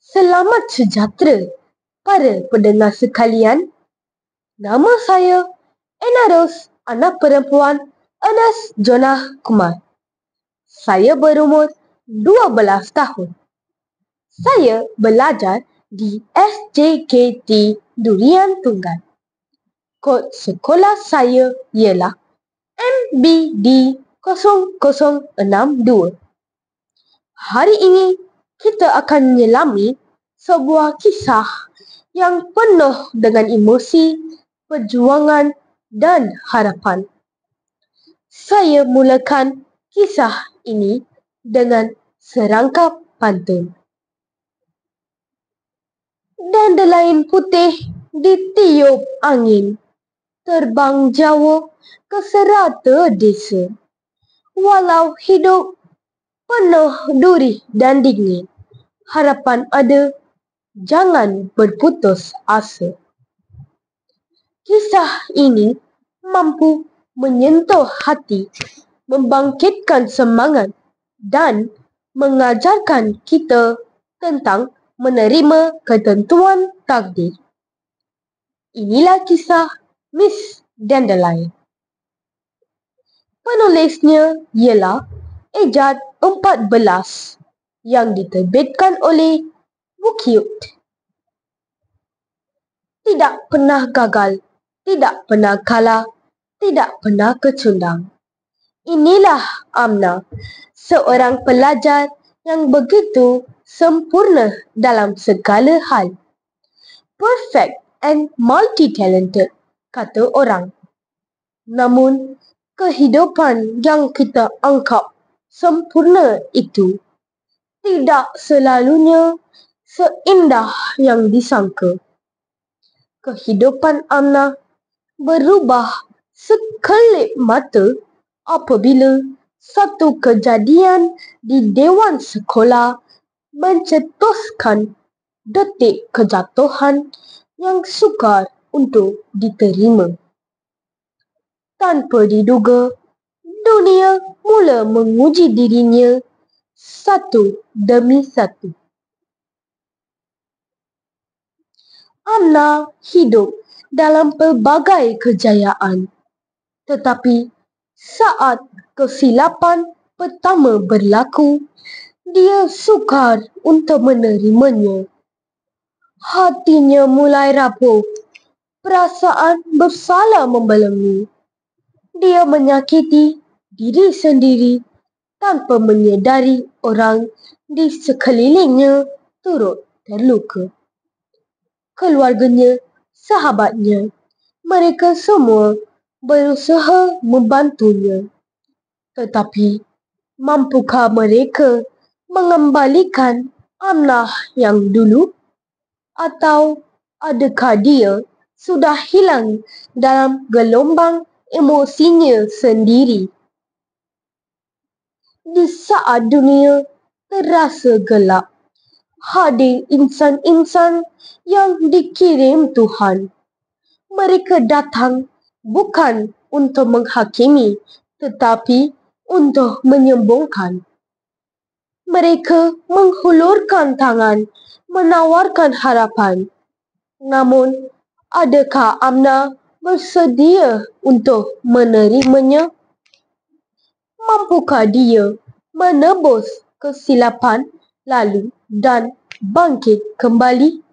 Selamat sejahtera para pendengar sekalian. Nama saya Enaros, anak perempuan Ernest Jonah Kumar. Saya berumur 12 tahun. Saya belajar di SJKT Durian Tunggal. Kod sekolah saya ialah MBD 0062. Hari ini kita akan menyelami sebuah kisah yang penuh dengan emosi, perjuangan dan harapan. Saya mulakan kisah ini dengan serangkap pantun. Dandelion putih ditiup angin, terbang jauh ke serata desa. Walau hidup penuh duri dan dingin, harapan ada, jangan berputus asa. Kisah ini mampu menyentuh hati, membangkitkan semangat dan mengajarkan kita tentang menerima ketentuan takdir. Inilah kisah Miss Dandelion. Penulisnya ialah Ejad 14 yang diterbitkan oleh Bukyut. Tidak pernah gagal, tidak pernah kalah, tidak pernah kecundang. Inilah Amna, seorang pelajar yang begitu sempurna dalam segala hal. Perfect and multi-talented, kata orang. Namun, kehidupan yang kita anggap sempurna itu tidak selalunya seindah yang disangka. Kehidupan Amna berubah sekelip mata apabila satu kejadian di dewan sekolah mencetuskan detik kejatuhan yang sukar untuk diterima. Tanpa diduga, dunia mula menguji dirinya satu demi satu. Amna hidup dalam pelbagai kejayaan, tetapi saat kesilapan pertama berlaku, dia sukar untuk menerimanya. Hatinya mulai rapuh, perasaan bersalah membelenggu. Dia menyakiti diri sendiri tanpa menyedari orang di sekelilingnya turut terluka. Keluarganya, sahabatnya, mereka semua berusaha membantunya. Tetapi, mampukah mereka mengembalikan Amna yang dulu? Atau adakah dia sudah hilang dalam gelombang emosinya sendiri? Di saat dunia terasa gelap, hadir insan-insan yang dikirim Tuhan. Mereka datang bukan untuk menghakimi, tetapi untuk menyembuhkan. Mereka menghulurkan tangan, menawarkan harapan. Namun, adakah Amna bersedia untuk menerimanya? Mampukah dia menebus kesilapan lalu dan bangkit kembali?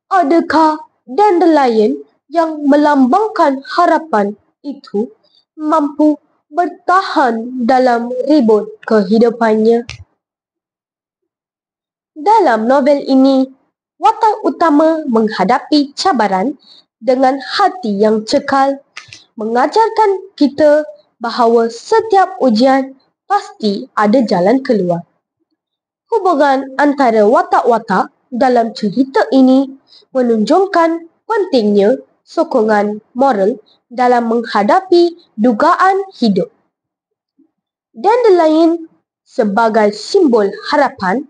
Adakah Dandelion yang melambangkan harapan itu mampu bertahan dalam ribut kehidupannya? Dalam novel ini, watak utama menghadapi cabaran dengan hati yang cekal, mengajarkan kita bahawa setiap ujian pasti ada jalan keluar. Hubungan antara watak-watak dalam cerita ini menunjukkan pentingnya sokongan moral dalam menghadapi dugaan hidup. Dandelion sebagai simbol harapan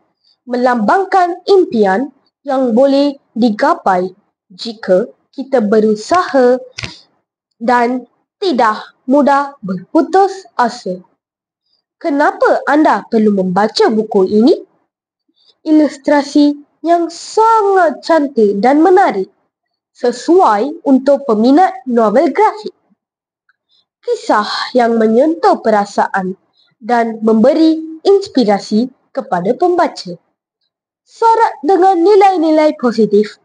melambangkan impian yang boleh digapai jika kita berusaha dan tidak mudah berputus asa. Kenapa anda perlu membaca buku ini? ilustrasi yang sangat cantik dan menarik, sesuai untuk peminat novel grafik. Kisah yang menyentuh perasaan dan memberi inspirasi kepada pembaca. Syarat dengan nilai-nilai positif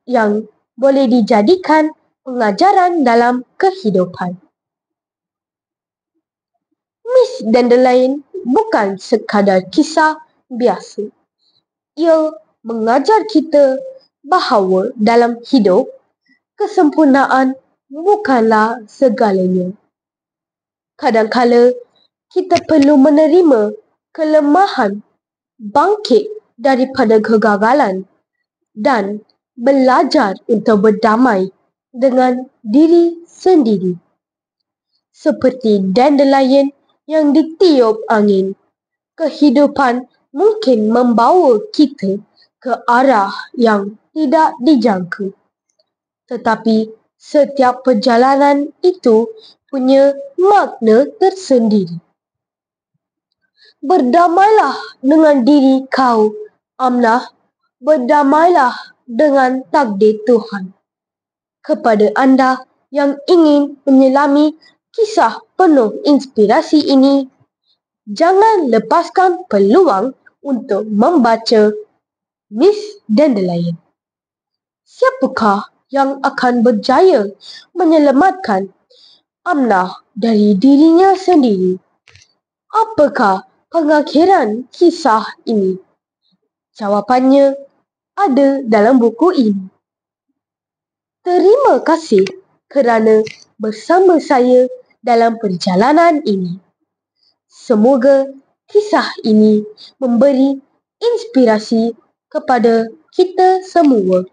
yang boleh dijadikan pengajaran dalam kehidupan. Miss Dandelion bukan sekadar kisah biasa. Ia mengajar kita bahawa dalam hidup, kesempurnaan bukanlah segalanya. Kadang-kala kita perlu menerima kelemahan, bangkit daripada kegagalan dan belajar untuk berdamai dengan diri sendiri. Seperti dandelion yang ditiup angin, kehidupan mungkin membawa kita ke arah yang tidak dijangka. Tetapi setiap perjalanan itu punya makna tersendiri. Berdamailah dengan diri kau, Amnah. Berdamailah dengan takdir Tuhan. Kepada anda yang ingin menyelami kisah penuh inspirasi ini, jangan lepaskan peluang untuk membaca Miss Dandelion. Siapakah yang akan berjaya menyelamatkan Amnah dari dirinya sendiri? Apakah pengakhiran kisah ini? Jawapannya ada dalam buku ini. Terima kasih kerana bersama saya dalam perjalanan ini. Semoga kisah ini memberi inspirasi kepada kita semua.